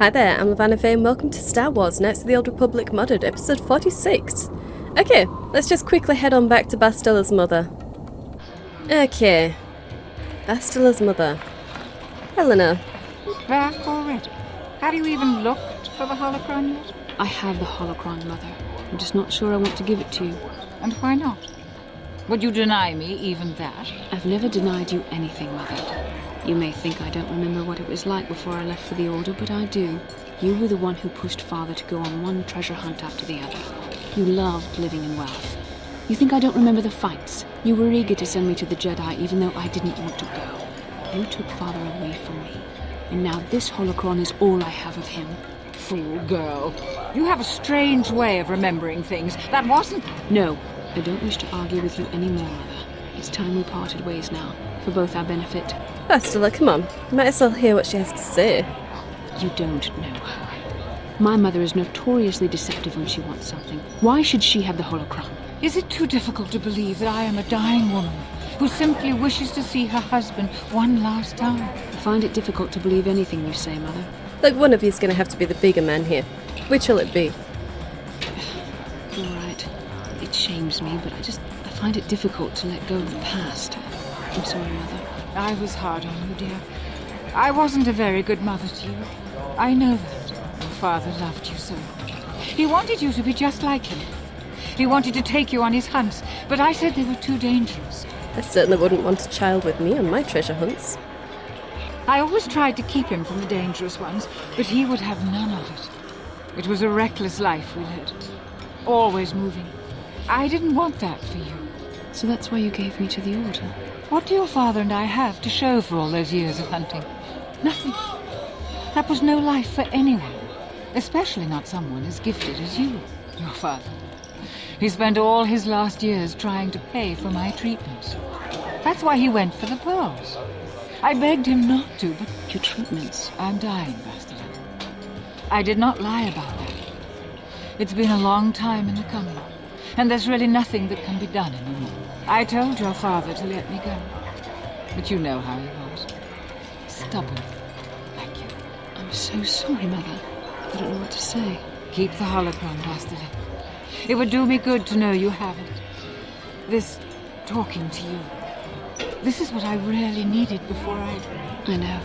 Hi there, I'm Lavanna Faye and welcome to Star Wars Knights of the Old Republic Modded, episode 46. Okay, let's just quickly head on back to Bastila's mother. Okay, Bastila's mother. Helena. Back already? Have you even looked for the holocron yet? I have the holocron, Mother. I'm just not sure I want to give it to you. And why not? Would you deny me even that? I've never denied you anything, Mother. You may think I don't remember what it was like before I left for the Order, but I do. You were the one who pushed Father to go on one treasure hunt after the other. You loved living in wealth. You think I don't remember the fights? You were eager to send me to the Jedi even though I didn't want to go. You took Father away from me. And now this holocron is all I have of him. Fool girl. You have a strange way of remembering things. That wasn't... No, I don't wish to argue with you anymore, Mother. It's time we parted ways now, for both our benefit. Bastila, come on. Might as well hear what she has to say. You don't know her. My mother is notoriously deceptive when she wants something. Why should she have the holocron? Is it too difficult to believe that I am a dying woman who simply wishes to see her husband one last time? I find it difficult to believe anything you say, Mother. Look, one of you's gonna have to be the bigger man here. Which will it be? All right. It shames me, but I find it difficult to let go of the past. I'm sorry, Mother. I was hard on you, dear. I wasn't a very good mother to you. I know that. Your father loved you so. He wanted you to be just like him. He wanted to take you on his hunts, but I said they were too dangerous. I certainly wouldn't want a child with me on my treasure hunts. I always tried to keep him from the dangerous ones, but he would have none of it. It was a reckless life we led. Always moving. I didn't want that for you. So that's why you gave me to the Order? What do your father and I have to show for all those years of hunting? Nothing. That was no life for anyone, especially not someone as gifted as you, your father. He spent all his last years trying to pay for my treatments. That's why he went for the pearls. I begged him not to, but... Your treatments? I'm dying, Bastila. I did not lie about that. It's been a long time in the coming, and there's really nothing that can be done anymore. I told your father to let me go, but you know how he was. Stubborn, like you. I'm so sorry, Mother. I don't know what to say. Keep the holocron, Bastila. It would do me good to know you have it. This talking to you. This is what I really needed before I know.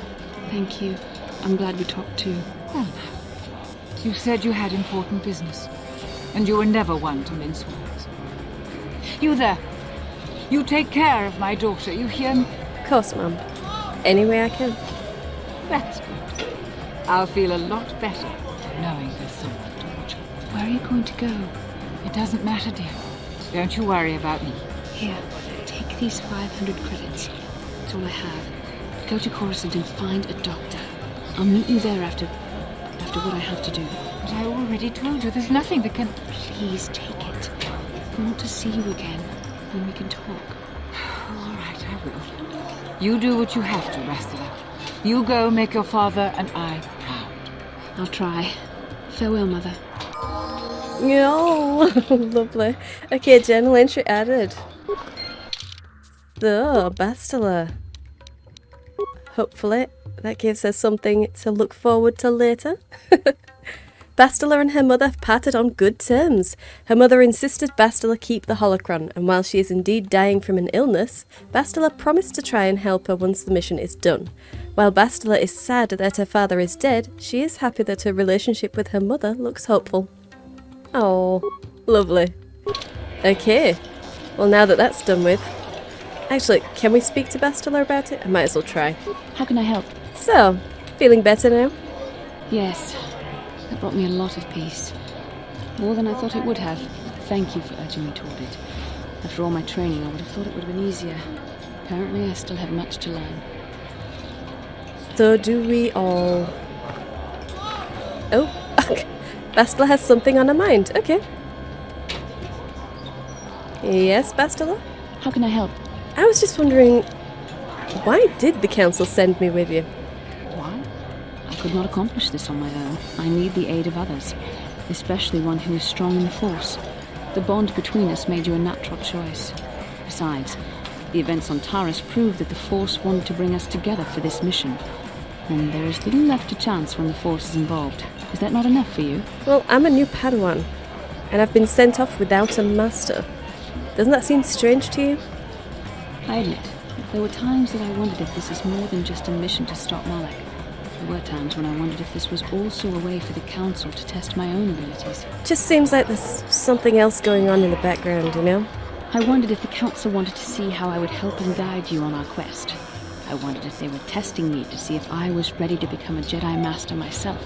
Thank you. I'm glad we talked too. Well, now, you said you had important business, and you were never one to mince words. You there. You take care of my daughter, you hear me? Of course, Mum. Any way I can. That's good. I'll feel a lot better knowing there's someone to watch her. Where are you going to go? It doesn't matter, dear. Don't you worry about me. Here, take these 500 credits. That's all I have. Go to Coruscant and find a doctor. I'll meet you there after what I have to do. But I already told you there's nothing that can... Please take it. I want to see you again, then we can talk. All right, I will. You do what you have to, Bastila. You go make your father and I proud. I'll try. Farewell, Mother. Oh, lovely. Okay, journal entry added. So, Bastila. Hopefully, that gives us something to look forward to later. Bastila and her mother parted on good terms. Her mother insisted Bastila keep the holocron, and while she is indeed dying from an illness, Bastila promised to try and help her once the mission is done. While Bastila is sad that her father is dead, she is happy that her relationship with her mother looks hopeful. Oh, lovely. Okay, well now that that's done with... Actually, can we speak to Bastila about it? I might as well try. How can I help? So, feeling better now? Yes. That brought me a lot of peace. More than I thought it would have. Thank you for urging me toward it. After all my training, I would have thought it would have been easier. Apparently, I still have much to learn. So do we all... Oh, Bastila has something on her mind. Okay. Yes, Bastila? How can I help? I was just wondering, why did the council send me with you? Why? I could not accomplish this on my own. I need the aid of others, especially one who is strong in the Force. The bond between us made you a natural choice. Besides, the events on Taris prove that the Force wanted to bring us together for this mission. then there is little left to chance when the Force is involved. Is that not enough for you? Well, I'm a new Padawan, and I've been sent off without a master. Doesn't that seem strange to you? I admit, there were times that I wondered if this is more than just a mission to stop Malak. There were times when I wondered if this was also a way for the Council to test my own abilities. Just seems like there's something else going on in the background, you know? I wondered if the Council wanted to see how I would help and guide you on our quest. I wondered if they were testing me to see if I was ready to become a Jedi Master myself.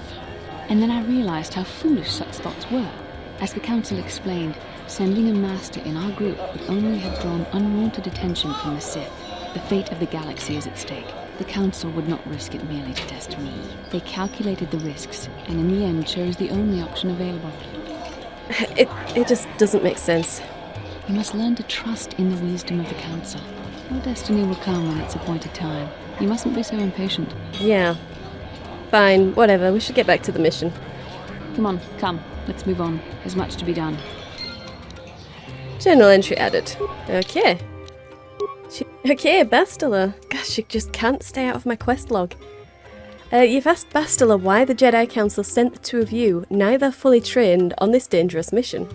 And then I realized how foolish such thoughts were. As the Council explained, sending a Master in our group would only have drawn unwanted attention from the Sith. The fate of the galaxy is at stake. The Council would not risk it merely to test me. They calculated the risks, and in the end chose the only option available. It just doesn't make sense. You must learn to trust in the wisdom of the Council. Your destiny will come when its appointed time. You mustn't be so impatient. Yeah. Fine, whatever, we should get back to the mission. Come. Let's move on. There's much to be done. Journal entry added. Okay. Okay, Bastila. Kashyyyk just can't stay out of my quest log. You've asked Bastila why the Jedi Council sent the two of you, neither fully trained, on this dangerous mission.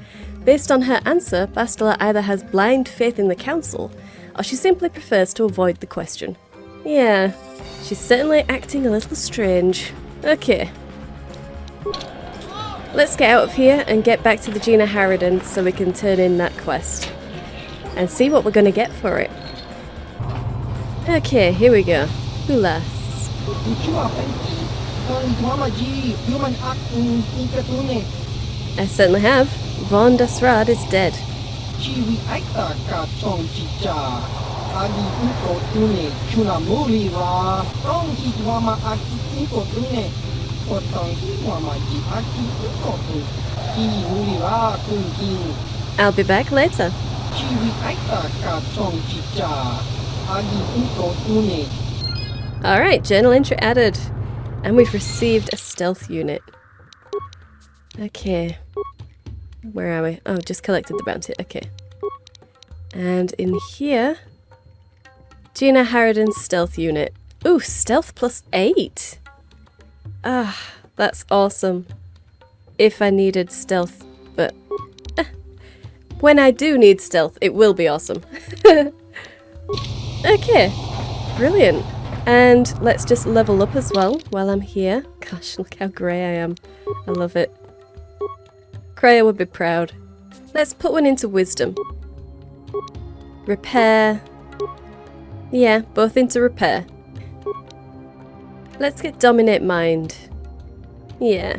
Based on her answer, Bastila either has blind faith in the Council, or she simply prefers to avoid the question. Yeah, she's certainly acting a little strange. Okay. Let's get out of here and get back to the Gina Harridan so we can turn in that quest. And see what we're going to get for it. Okay, here we go. Hulas. I certainly have. Von Dasrad is dead. I'll be back later. Alright, journal entry added. And we've received a stealth unit. Okay. Where are we? Oh, just collected the bounty. Okay. And in here, Gina Harridan's stealth unit. Ooh, stealth +8. Ah, that's awesome. If I needed stealth, but when I do need stealth, it will be awesome. Okay, brilliant. And let's just level up as well while I'm here. Gosh, look how grey I am. I love it. Kreia would be proud. Let's put one into wisdom. Repair. Yeah, both into repair. Let's get dominate mind. Yeah.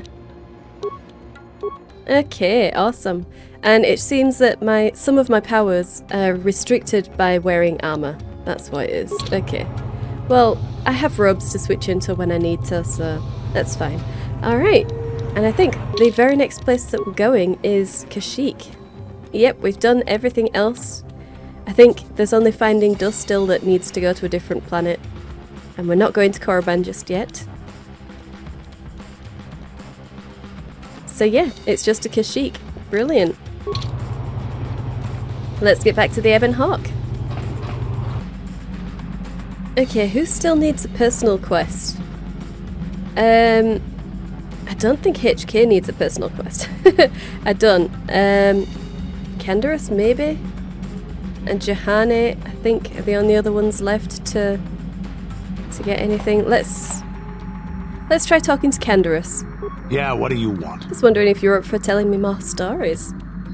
Okay, awesome. And it seems that some of my powers are restricted by wearing armor. That's what it is. Okay. Well, I have robes to switch into when I need to, so that's fine. Alright. And I think the very next place that we're going is Kashyyyk. Yep, we've done everything else. I think there's only finding dust still that needs to go to a different planet. And we're not going to Korriban just yet. So yeah, it's just a Kashyyyk. Brilliant. Let's get back to the Ebon Hawk. Okay, who still needs a personal quest? I don't think HK needs a personal quest. I don't. Canderous, maybe? And Jahane, I think, are the only other ones left to get anything. Let's try talking to Canderous. Yeah, what do you want? Just wondering if you're up for telling me more stories.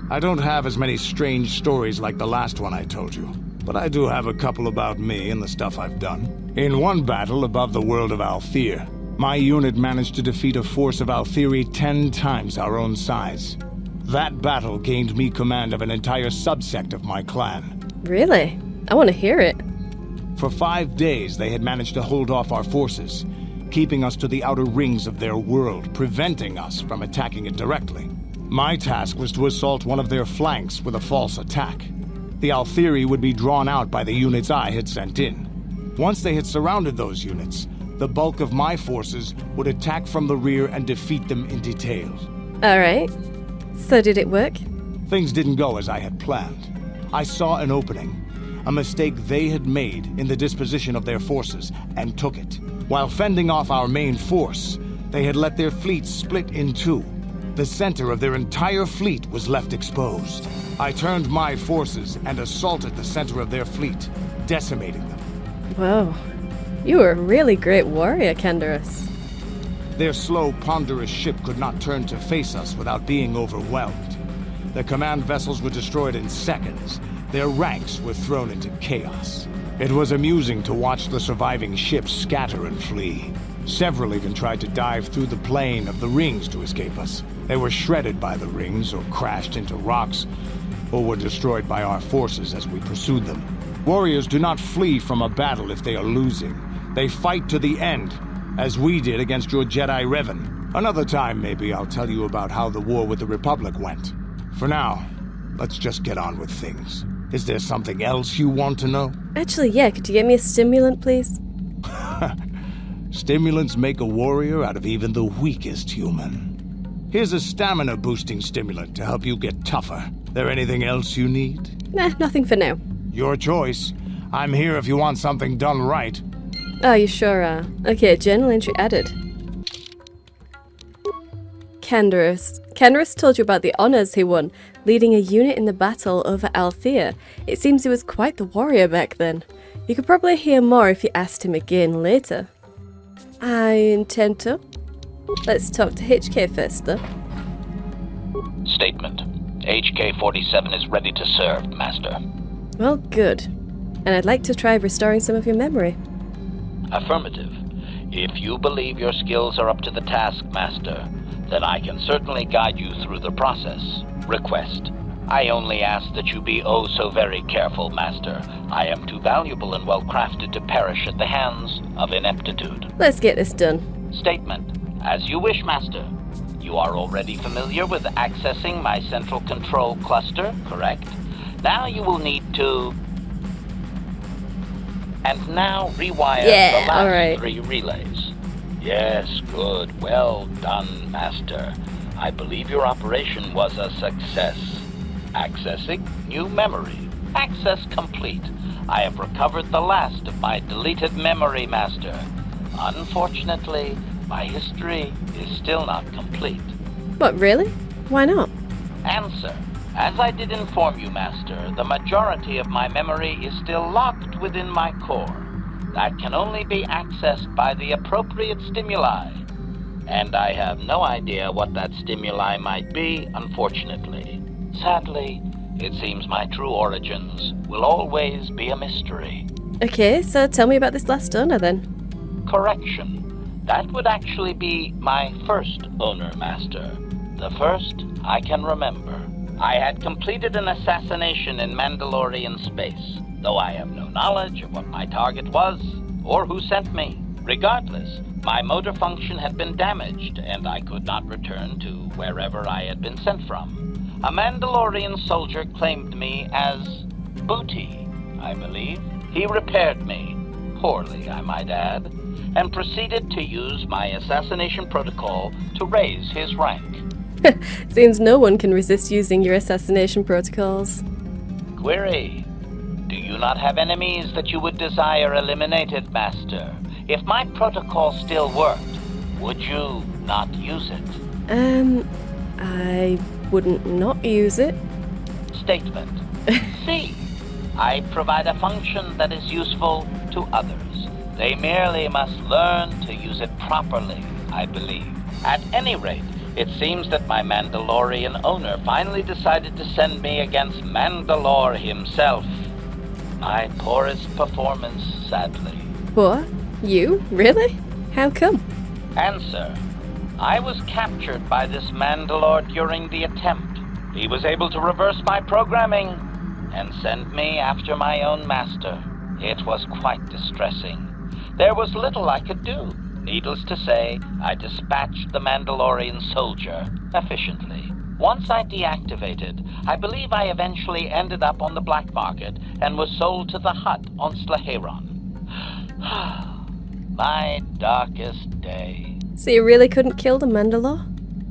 I don't have as many strange stories like the last one I told you, but I do have a couple about me and the stuff I've done. In one battle above the world of Althir, my unit managed to defeat a force of Althiri 10 times our own size. That battle gained me command of an entire subsect of my clan. Really? I want to hear it. For 5 days, they had managed to hold off our forces, keeping us to the outer rings of their world, preventing us from attacking it directly. My task was to assault one of their flanks with a false attack. The Althiri would be drawn out by the units I had sent in. Once they had surrounded those units, the bulk of my forces would attack from the rear and defeat them in detail. Alright. So did it work? Things didn't go as I had planned. I saw an opening, a mistake they had made in the disposition of their forces, and took it. While fending off our main force, they had let their fleet split in two. The center of their entire fleet was left exposed. I turned my forces and assaulted the center of their fleet, decimating them. Whoa. You were a really great warrior, Canderous. Their slow, ponderous ship could not turn to face us without being overwhelmed. The command vessels were destroyed in seconds. Their ranks were thrown into chaos. It was amusing to watch the surviving ships scatter and flee. Several even tried to dive through the plane of the rings to escape us. They were shredded by the rings, or crashed into rocks, or were destroyed by our forces as we pursued them. Warriors do not flee from a battle if they are losing. They fight to the end, as we did against your Jedi Revan. Another time, maybe, I'll tell you about how the war with the Republic went. For now, let's just get on with things. Is there something else you want to know? Actually, yeah, could you get me a stimulant, please? Stimulants make a warrior out of even the weakest human. Here's a stamina-boosting stimulant to help you get tougher. There anything else you need? Nah, nothing for now. Your choice. I'm here if you want something done right. Oh, you sure are. Okay, journal entry added. Canderous told you about the honours he won, leading a unit in the battle over Althea. It seems he was quite the warrior back then. You could probably hear more if you asked him again later. I intend to. Let's talk to HK first, though. Statement. HK-47 is ready to serve, Master. Well, good. And I'd like to try restoring some of your memory. Affirmative. If you believe your skills are up to the task, Master, then I can certainly guide you through the process. Request. I only ask that you be oh so very careful, Master. I am too valuable and well-crafted to perish at the hands of ineptitude. Let's get this done. Statement. As you wish, Master. You are already familiar with accessing my central control cluster, correct? Now you will need to... And now rewire the last 3 relays. Yes, good. Well done, Master. I believe your operation was a success. Accessing new memory. Access complete. I have recovered the last of my deleted memory, Master. Unfortunately, my history is still not complete. What, really? Why not? Answer. As I did inform you, Master, the majority of my memory is still locked within my core. That can only be accessed by the appropriate stimuli. And I have no idea what that stimuli might be, unfortunately. Sadly, it seems my true origins will always be a mystery. Okay, so tell me about this last owner then. Correction. That would actually be my first owner, Master. The first I can remember. I had completed an assassination in Mandalorian space, though I have no knowledge of what my target was or who sent me. Regardless, my motor function had been damaged and I could not return to wherever I had been sent from. A Mandalorian soldier claimed me as booty, I believe. He repaired me, poorly I might add, and proceeded to use my assassination protocol to raise his rank. Seems no one can resist using your assassination protocols. Query. Do you not have enemies that you would desire eliminated, Master? If my protocol still worked, would you not use it? I wouldn't not use it. Statement. C. I provide a function that is useful to others. They merely must learn to use it properly, I believe. At any rate, it seems that my Mandalorian owner finally decided to send me against Mandalore himself. My poorest performance, sadly. What? You? Really? How come? Answer. I was captured by this Mandalore during the attempt. He was able to reverse my programming and send me after my own master. It was quite distressing. There was little I could do. Needless to say, I dispatched the Mandalorian soldier efficiently. Once I deactivated, I believe I eventually ended up on the black market and was sold to the Hutt on Slaheron. My darkest day. So you really couldn't kill the Mandalore?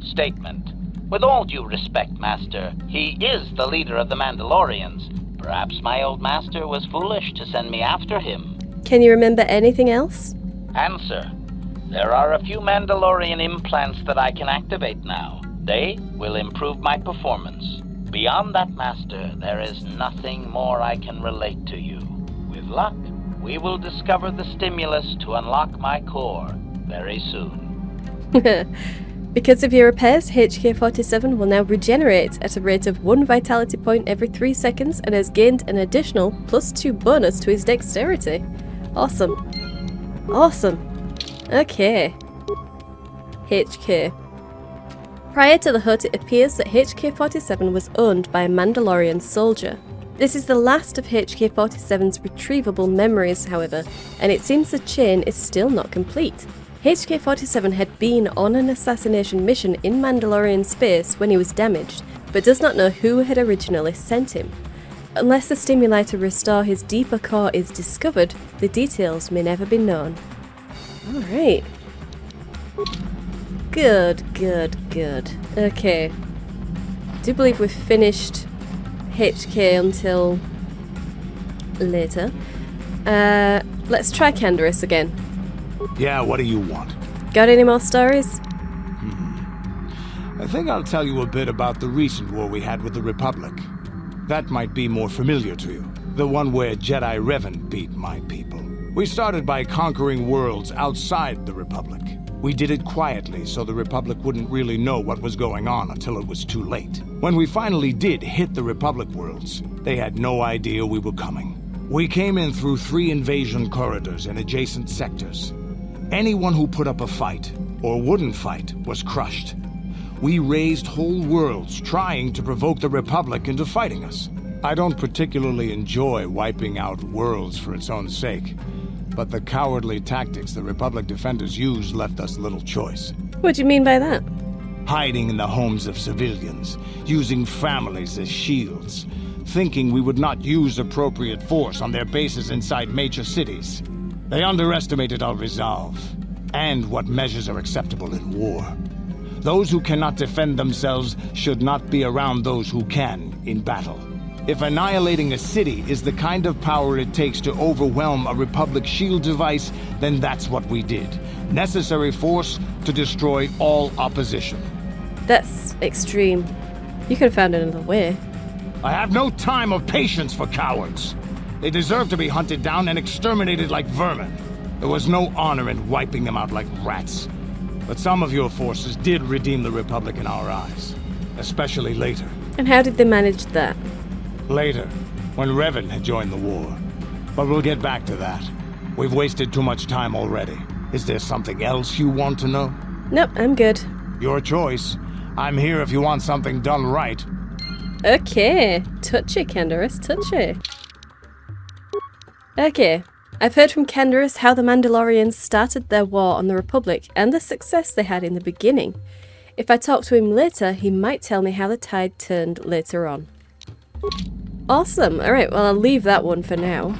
Statement. With all due respect, Master, he is the leader of the Mandalorians. Perhaps my old master was foolish to send me after him. Can you remember anything else? Answer. There are a few Mandalorian implants that I can activate now. They will improve my performance. Beyond that, Master, there is nothing more I can relate to you. With luck, we will discover the stimulus to unlock my core very soon. Because of your repairs, HK-47 will now regenerate at a rate of 1 vitality point every 3 seconds and has gained an additional +2 bonus to his dexterity. Awesome. Awesome. Okay. HK. Prior to the hut, it appears that HK-47 was owned by a Mandalorian soldier. This is the last of HK-47's retrievable memories, however, and it seems the chain is still not complete. HK-47 had been on an assassination mission in Mandalorian space when he was damaged, but does not know who had originally sent him. Unless the stimuli to restore his deeper core is discovered, the details may never be known. Alright. Good. Okay. I do believe we've finished HK until later. Let's try Canderous again. Yeah, what do you want? Got any more stories? I think I'll tell you a bit about the recent war we had with the Republic. That might be more familiar to you. The one where Jedi Revan beat my people. We started by conquering worlds outside the Republic. We did it quietly so the Republic wouldn't really know what was going on until it was too late. When we finally did hit the Republic worlds, they had no idea we were coming. We came in through 3 invasion corridors in adjacent sectors. Anyone who put up a fight, or wouldn't fight, was crushed. We razed whole worlds trying to provoke the Republic into fighting us. I don't particularly enjoy wiping out worlds for its own sake, but the cowardly tactics the Republic defenders used left us little choice. What do you mean by that? Hiding in the homes of civilians, using families as shields, thinking we would not use appropriate force on their bases inside major cities. They underestimated our resolve, and what measures are acceptable in war. Those who cannot defend themselves should not be around those who can in battle. If annihilating a city is the kind of power it takes to overwhelm a Republic shield device, then that's what we did. Necessary force to destroy all opposition. That's extreme. You could have found another way. I have no time or patience for cowards. They deserve to be hunted down and exterminated like vermin. There was no honor in wiping them out like rats. But some of your forces did redeem the Republic in our eyes. Especially later. And how did they manage that? Later, when Revan had joined the war. But we'll get back to that. We've wasted too much time already. Is there something else you want to know? Nope, I'm good. Your choice. I'm here if you want something done right. Okay. Touchy, Canderous, touchy. Okay. I've heard from Canderous how the Mandalorians started their war on the Republic and the success they had in the beginning. If I talk to him later, he might tell me how the tide turned later on. Awesome. Alright, well I'll leave that one for now.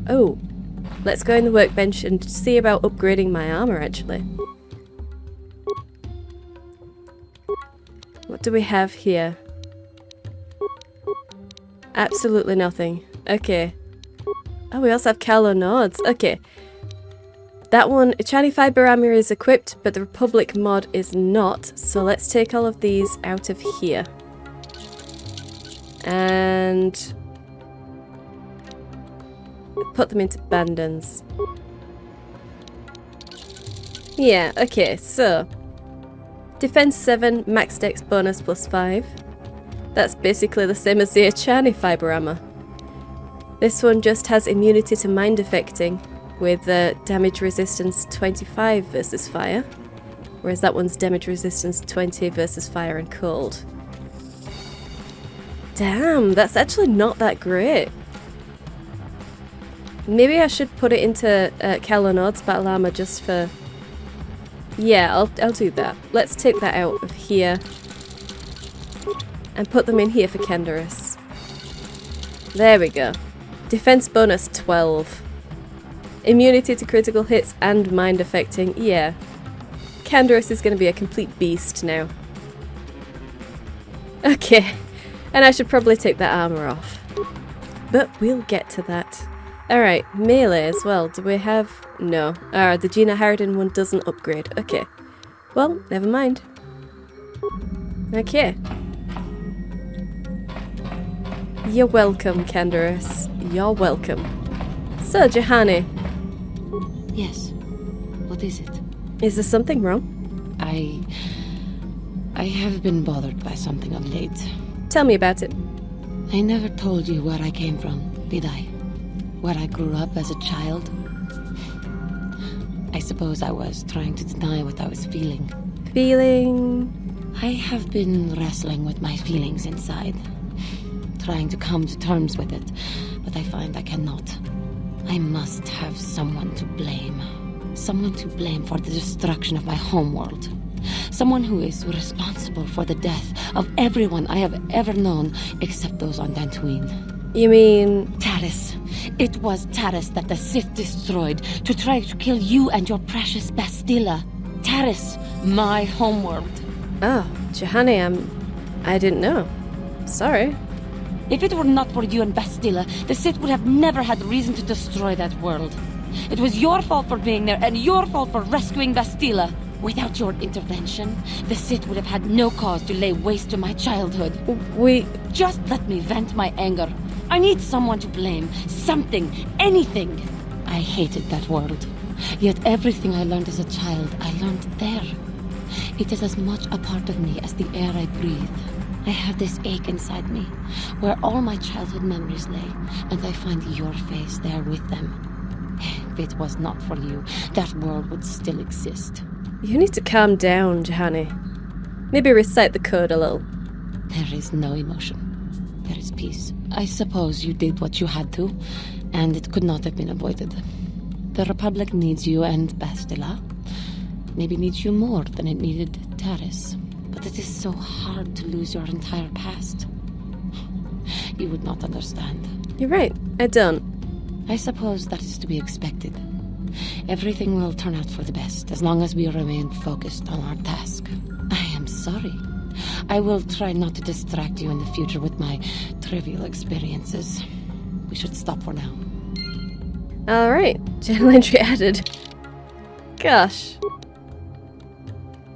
Oh, let's go in the workbench and see about upgrading my armor actually. What do we have here? Absolutely nothing. Okay. Oh, we also have Calo Nodes. Okay. That one, Chani Fiber Armor is equipped, but the Republic mod is not. So let's take all of these out of here. And put them into bandons. Yeah, okay, so Defense 7, Max Dex bonus +5. That's basically the same as the Chani Fiber Armor. This one just has immunity to mind affecting with damage resistance 25 versus fire, whereas that one's damage resistance 20 versus fire and cold. Damn, that's actually not that great. Maybe I should put it into Calo Nodes battle armor just for... Yeah, I'll do that. Let's take that out of here and put them in here for Canderous. There we go. Defense bonus 12. Immunity to critical hits and mind affecting. Yeah. Canderous is going to be a complete beast now. Okay. And I should probably take that armor off. But we'll get to that. Alright, melee as well. Do we have... No. The Gina Harridan one doesn't upgrade. Okay. Well, never mind. Okay. You're welcome, Canderous. You're welcome. So, Juhani. Yes. What is it? Is there something wrong? I have been bothered by something of late. Tell me about it. I never told you where I came from, did I? Where I grew up as a child? I suppose I was trying to deny what I was feeling. Feeling... I have been wrestling with my feelings inside. Trying to come to terms with it, but I find I cannot. I must have someone to blame. Someone to blame for the destruction of my homeworld. Someone who is responsible for the death of everyone I have ever known, except those on Dantooine. You mean... Taris. It was Taris that the Sith destroyed to try to kill you and your precious Bastila. Taris, my homeworld. Oh, Juhani, I didn't know. Sorry. If it were not for you and Bastila, the Sith would have never had reason to destroy that world. It was your fault for being there, and your fault for rescuing Bastila. Without your intervention, the Sith would have had no cause to lay waste to my childhood. Just let me vent my anger. I need someone to blame. Something. Anything. I hated that world. Yet everything I learned as a child, I learned there. It is as much a part of me as the air I breathe. I have this ache inside me, where all my childhood memories lay, and I find your face there with them. If it was not for you, that world would still exist. You need to calm down, Juhani. Maybe recite the code a little. There is no emotion. There is peace. I suppose you did what you had to, and it could not have been avoided. The Republic needs you and Bastila. Maybe needs you more than it needed Taris. But it is so hard to lose your entire past. You would not understand. You're right, I don't. I suppose that is to be expected. Everything will turn out for the best, as long as we remain focused on our task. I am sorry. I will try not to distract you in the future with my trivial experiences. We should stop for now. Alright, journal entry added. Gosh.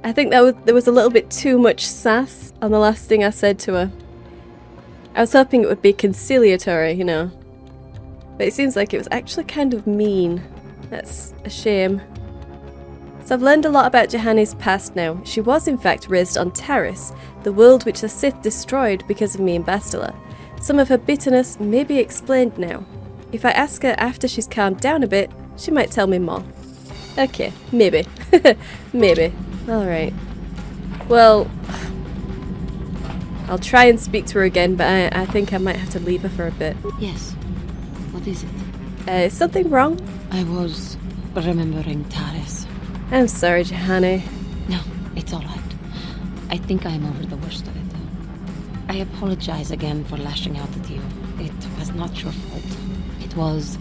I think there was a little bit too much sass on the last thing I said to her. I was hoping it would be conciliatory, you know. But it seems like it was actually kind of mean. That's a shame. So I've learned a lot about Juhani's past now. She was in fact raised on Taris, the world which the Sith destroyed because of me and Bastila. Some of her bitterness may be explained now. If I ask her after she's calmed down a bit, she might tell me more. Okay, maybe. Maybe. Alright. Well, I'll try and speak to her again, but I think I might have to leave her for a bit. Yes. What is it? Is something wrong? I was remembering Taris. I'm sorry, Juhani. No, it's all right. I think I'm over the worst of it. I apologize again for lashing out at you. It was not your fault. It was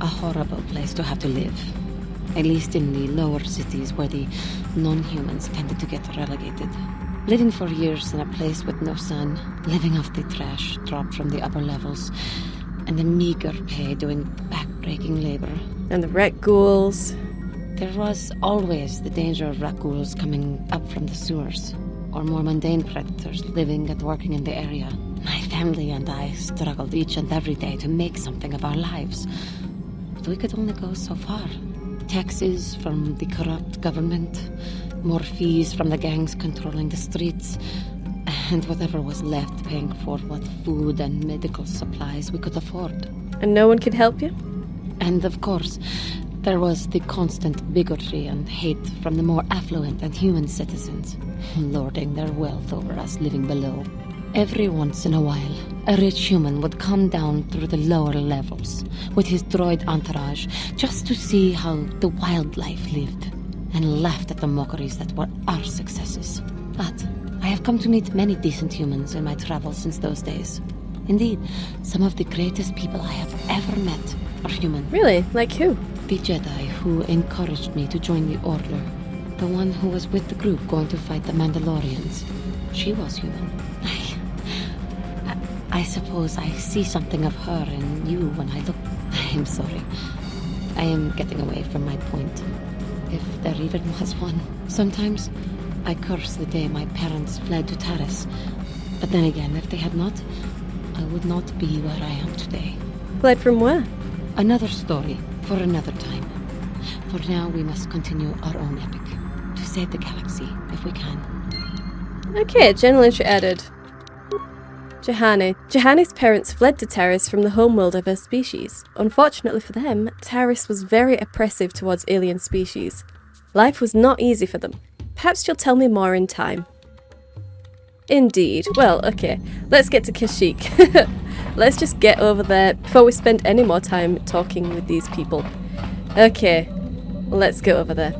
a horrible place to have to live. At least in the lower cities where the non-humans tended to get relegated. Living for years in a place with no sun, living off the trash dropped from the upper levels, and the meager pay doing back-breaking labor. And the rat ghouls. There was always the danger of rat ghouls coming up from the sewers, or more mundane predators living and working in the area. My family and I struggled each and every day to make something of our lives. But we could only go so far. Taxes from the corrupt government, more fees from the gangs controlling the streets, and whatever was left paying for what food and medical supplies we could afford. And no one could help you? And of course, there was the constant bigotry and hate from the more affluent and human citizens, lording their wealth over us living below. Every once in a while, a rich human would come down through the lower levels with his droid entourage just to see how the wildlife lived, and laughed at the mockeries that were our successes. But I have come to meet many decent humans in my travels since those days. Indeed, some of the greatest people I have ever met are human. Really? Like who? The Jedi who encouraged me to join the Order. The one who was with the group going to fight the Mandalorians. She was human. I I suppose I see something of her in you when I look. I am sorry. I am getting away from my point. If there even was one. Sometimes I curse the day my parents fled to Taris. But then again, if they had not, I would not be where I am today. Fled from where? Another story for another time. For now, we must continue our own epic. To save the galaxy, if we can. Okay, general entry added. Jahani. Jahani's parents fled to Taris from the homeworld of her species. Unfortunately for them, Taris was very oppressive towards alien species. Life was not easy for them. Perhaps you'll tell me more in time. Indeed. Well, okay. Let's get to Kashyyyk. Let's just get over there before we spend any more time talking with these people. Okay. Let's go over there.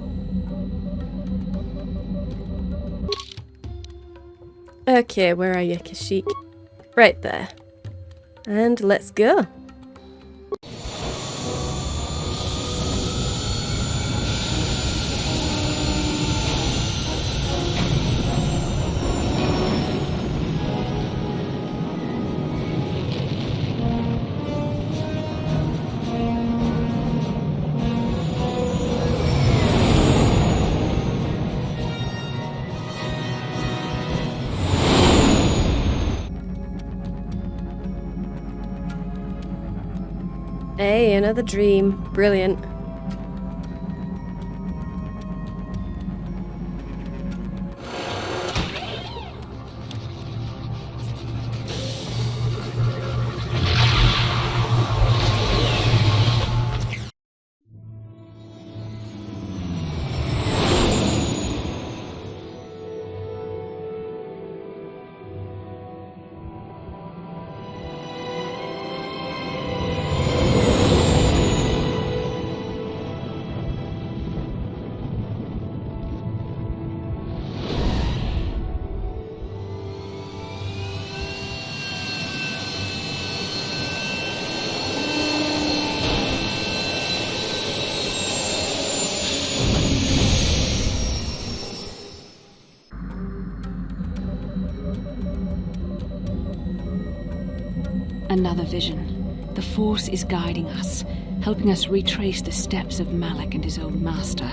Okay, where are you, Kashyyyk? Right there. And let's go. Hey, another dream. Brilliant. Another vision. The Force is guiding us, helping us retrace the steps of Malak and his old master,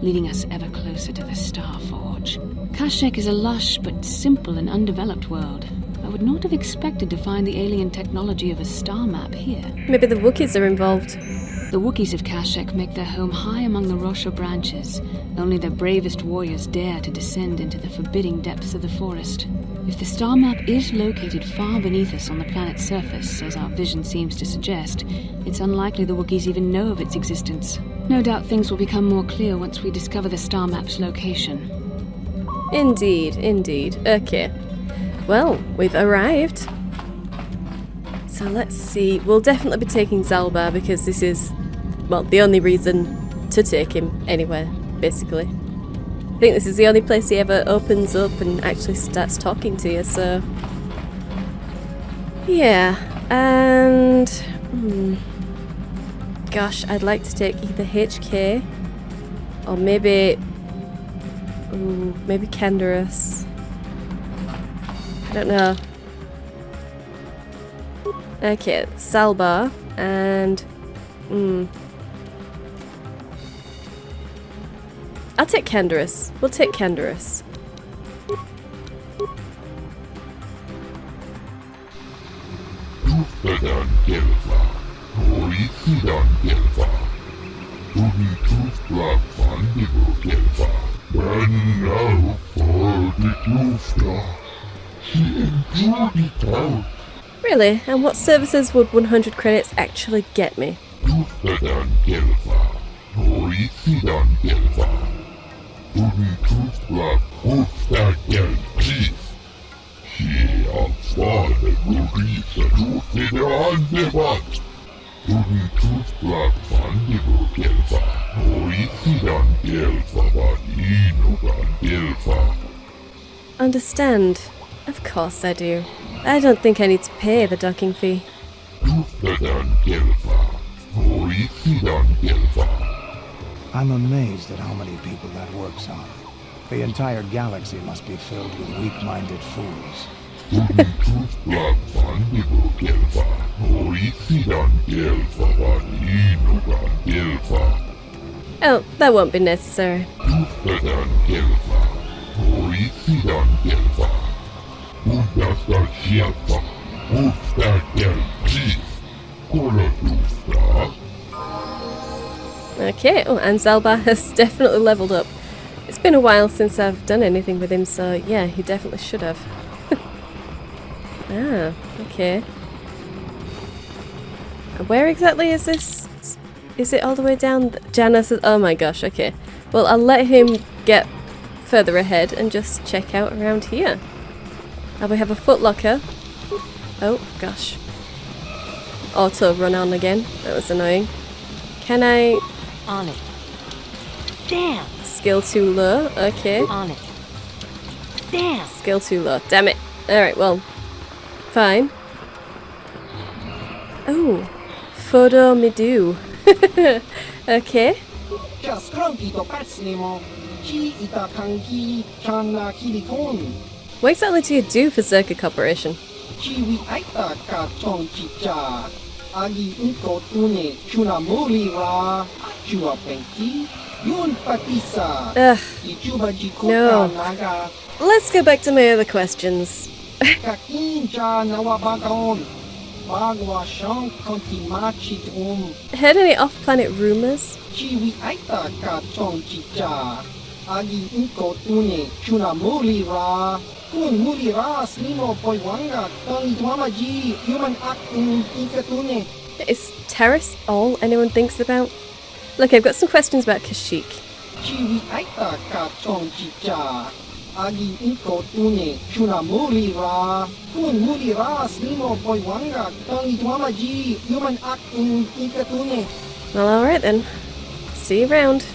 leading us ever closer to the Star Forge. Kashyyyk is a lush but simple and undeveloped world. I would not have expected to find the alien technology of a star map here. Maybe the Wookiees are involved. The Wookiees of Kashyyyk make their home high among the Rosha branches. Only their bravest warriors dare to descend into the forbidding depths of the forest. If the star map is located far beneath us on the planet's surface, as our vision seems to suggest, it's unlikely the Wookiees even know of its existence. No doubt things will become more clear once we discover the star map's location. Indeed, indeed. Okay. Well, we've arrived. So let's see. We'll definitely be taking Zalbar because this is, well, the only reason to take him anywhere, basically. I think this is the only place he ever opens up and actually starts talking to you, so... Yeah, and... Gosh, I'd like to take either HK or maybe... maybe Canderous. I don't know. Okay, Zalbar and... I'll take Canderous. We'll take Canderous. Really? And what services would 100 credits actually get me? Understand. Of course I do. I don't think I need to pay the docking fee. I'm amazed at how many people that works on. The entire galaxy must be filled with weak-minded fools. Oh, that won't be necessary. Okay, oh, and Zalbar has definitely leveled up. It's been a while since I've done anything with him, so yeah, he definitely should have. Ah, okay. Where exactly is this? Is it all the way down? Janice is... Oh my gosh, okay. Well, I'll let him get further ahead and just check out around here. We have a footlocker. Oh, gosh. Auto run on again. That was annoying. Can I... On it. Damn! Skill too low. Okay. On it. Damn! Skill too low. Damn it. Alright, well. Fine. Oh. Photo me do. Okay. What exactly do you do for Zerka Corporation? Ugh. No. Let's go back to my other questions. Heard any off-planet rumors? Is Terrace all anyone thinks about? Look, I've got some questions about Kashyyyk. Well, alright then. See you around.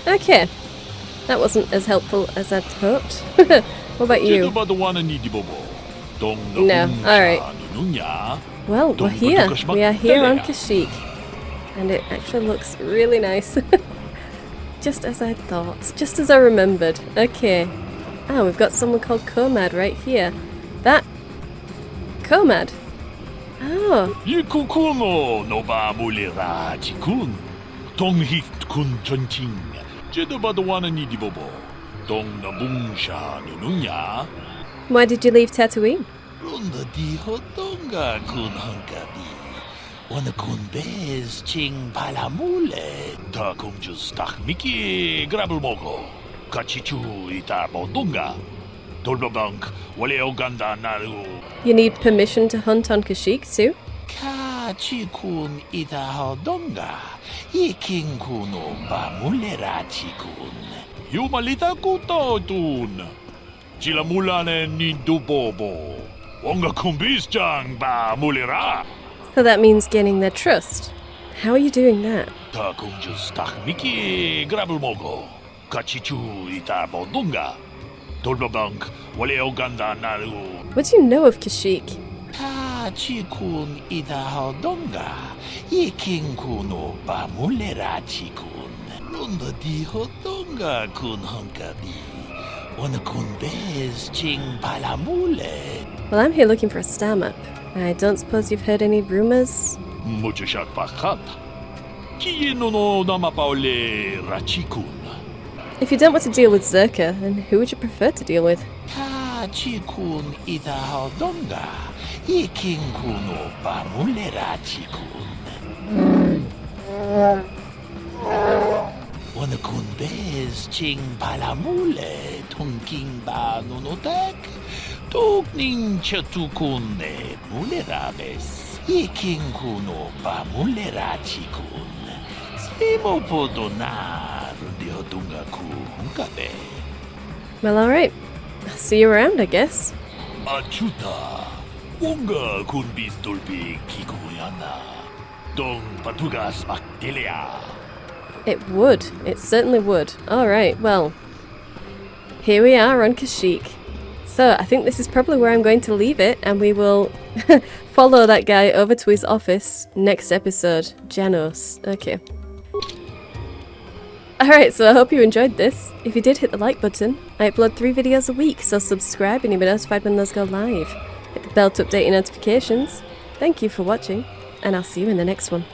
Okay. That wasn't as helpful as I'd hoped. What about you? No, alright. Well, we're here. We are here on Kashyyyk. And it actually looks really nice. Just as I thought. Just as I remembered. Okay. Ah, we've got someone called Komad right here. That... Komad? Oh. Why did you leave Tatooine? You need permission to hunt on Kashyyyk too? So that means gaining their trust. How are you doing that? What do you know of Kashyyyk? Well, I'm here looking for a star map. I don't suppose you've heard any rumors? If you don't want to deal with Zerka, then who would you prefer to deal with? Well, alright. I'll see you around, I guess. It would. It certainly would. Alright, well. Here we are on Kashyyyk. So, I think this is probably where I'm going to leave it, and we will follow that guy over to his office next episode. Janos. Okay. Alright, so I hope you enjoyed this. If you did, hit the like button. I upload 3 videos a week, so subscribe and you'll be notified when those go live. Hit the bell to update your notifications. Thank you for watching, and I'll see you in the next one.